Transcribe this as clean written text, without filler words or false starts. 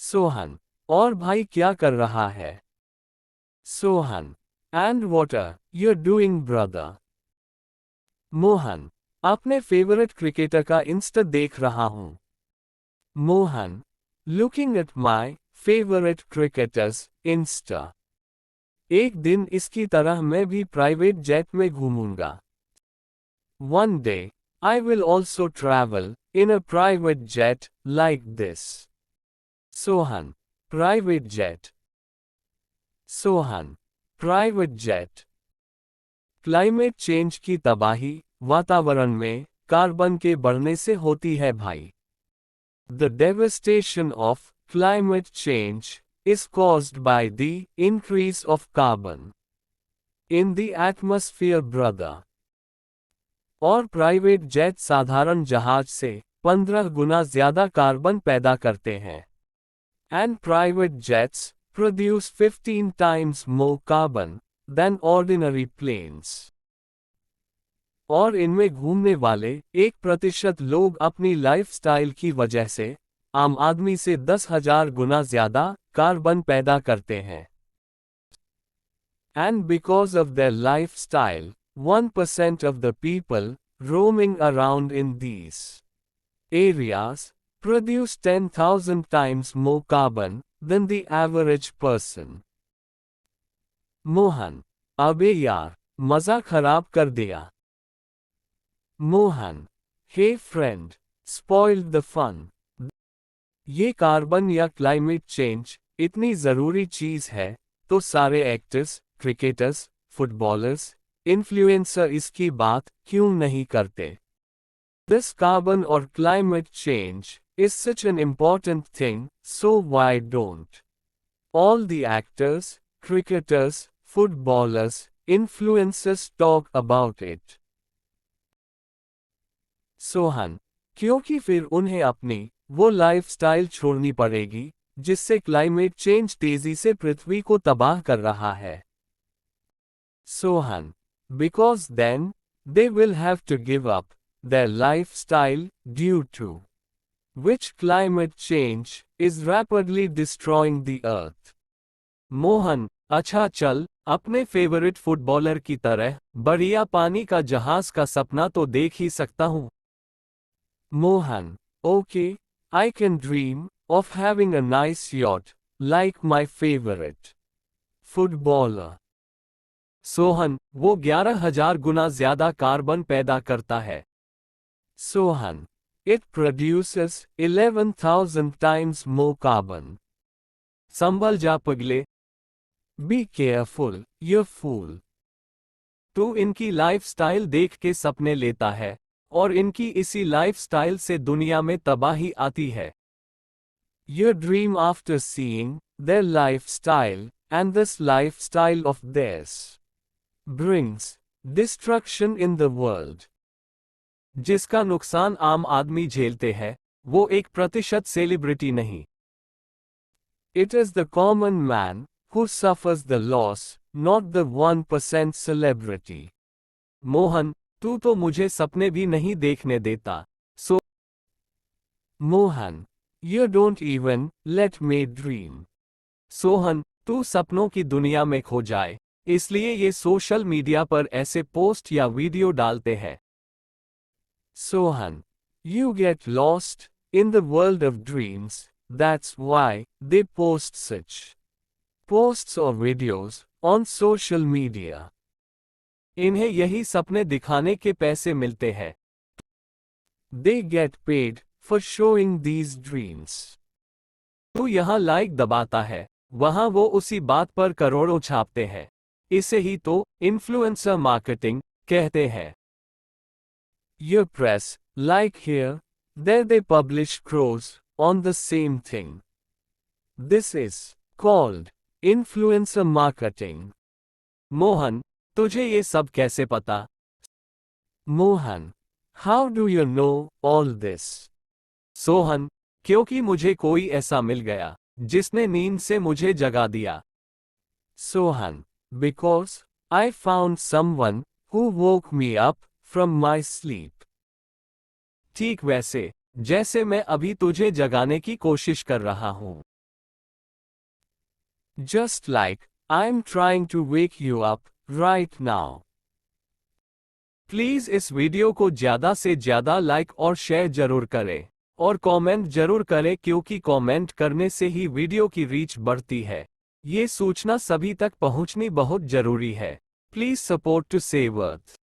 सोहन, और भाई क्या कर रहा है? Sohan, and what are you doing brother? Mohan, अपने फेवरेट क्रिकेटर का इंस्टा देख रहा हूं। Mohan, looking at my favourite cricketers insta. एक दिन इसकी तरह मैं भी प्राइवेट जेट में घूमूंगा। One day, I will also travel in a private jet like this. Sohan, private jet. Sohan, private jet. Climate change की तबाही वातावरण में कार्बन के बढ़ने से होती है भाई। The devastation of climate change is caused by the increase of carbon in the atmosphere, brother. और प्राइवेट जेट साधारण जहाज से 15 गुना ज्यादा कार्बन पैदा करते हैं। And private jets produce 15 times more carbon than ordinary planes. और इनमें घूमने वाले 1% लोग अपनी लाइफस्टाइल की वजह से आम आदमी से 10,000 गुना ज्यादा कार्बन पैदा करते हैं। And because of their lifestyle 1% of the people roaming around in these areas produce 10,000 times more carbon than the average person. Mohan, अबे यार, मजा खराब कर दिया। Mohan, hey friend, spoiled the fun. ये कार्बन या क्लाइमेट चेंज इतनी जरूरी चीज है, तो सारे एक्टर्स, क्रिकेटर्स, फुटबॉलर्स, इन्फ्लुएंसर इसकी बात क्यों नहीं करते? This carbon or climate change is such an important thing, so why don't all the actors, cricketers, footballers, influencers talk about it? Sohan, क्योंकि फिर उन्हें अपनी वो लाइफस्टाइल छोड़नी पड़ेगी जिससे क्लाइमेट चेंज तेजी से पृथ्वी को तबाह कर रहा है। Sohan, because then, they will have to give up their lifestyle due to which climate change is rapidly destroying the earth. Mohan, अच्छा चल, अपने फेवरेट फुटबॉलर की तरह बढ़िया पानी का जहाज का सपना तो देख ही सकता हूं। Mohan, okay, I can dream of having a nice yacht like my favorite footballer. Sohan, वो 11,000 गुना ज्यादा कार्बन पैदा करता है। Sohan, it produces 11,000 times more carbon. संभल जा पगले। Be careful, you fool. तू इनकी लाइफस्टाइल देख के सपने लेता है, और इनकी इसी लाइफस्टाइल से दुनिया में तबाही आती है। You dream after seeing there lifestyle, and this lifestyle of theirs brings destruction in the world. जिसका नुकसान आम आदमी झेलते हैं, वो 1% सेलिब्रिटी नहीं। It is the common man who suffers the loss, not the 1% celebrity. Mohan, तू तो मुझे सपने भी नहीं देखने देता। सो Mohan, you don't even let me dream. Sohan, तू सपनों की दुनिया में खो जाए, इसलिए ये सोशल मीडिया पर ऐसे पोस्ट या वीडियो डालते हैं। Sohan, you get lost in the world of dreams, that's why they post such posts or videos on social media. इन्हें यही सपने दिखाने के पैसे मिलते हैं। They get paid for showing these dreams. तू यहाँ लाइक दबाता है, वहाँ वो उसी बात पर करोड़ों छापते हैं। इसे ही तो इन्फ्लुएंसर मार्केटिंग कहते हैं। You press like here, there they publish crores on the same thing. This is called influencer marketing. Mohan, तुझे ये सब कैसे पता? Mohan, how do you know all this? Sohan, क्योंकि मुझे कोई ऐसा मिल गया जिसने नींद से मुझे जगा दिया। Sohan, because I found someone who woke me up from my sleep. ठीक वैसे जैसे मैं अभी तुझे जगाने की कोशिश कर रहा हूं। Just like I'm trying to wake you up right now. Please इस वीडियो को ज़्यादा से ज़्यादा लाइक और शेयर जरूर करें और कमेंट जरूर करें क्योंकि कमेंट करने से ही वीडियो की रीच बढ़ती है। ये सूचना सभी तक पहुंचनी बहुत जरूरी है। Please support to save earth.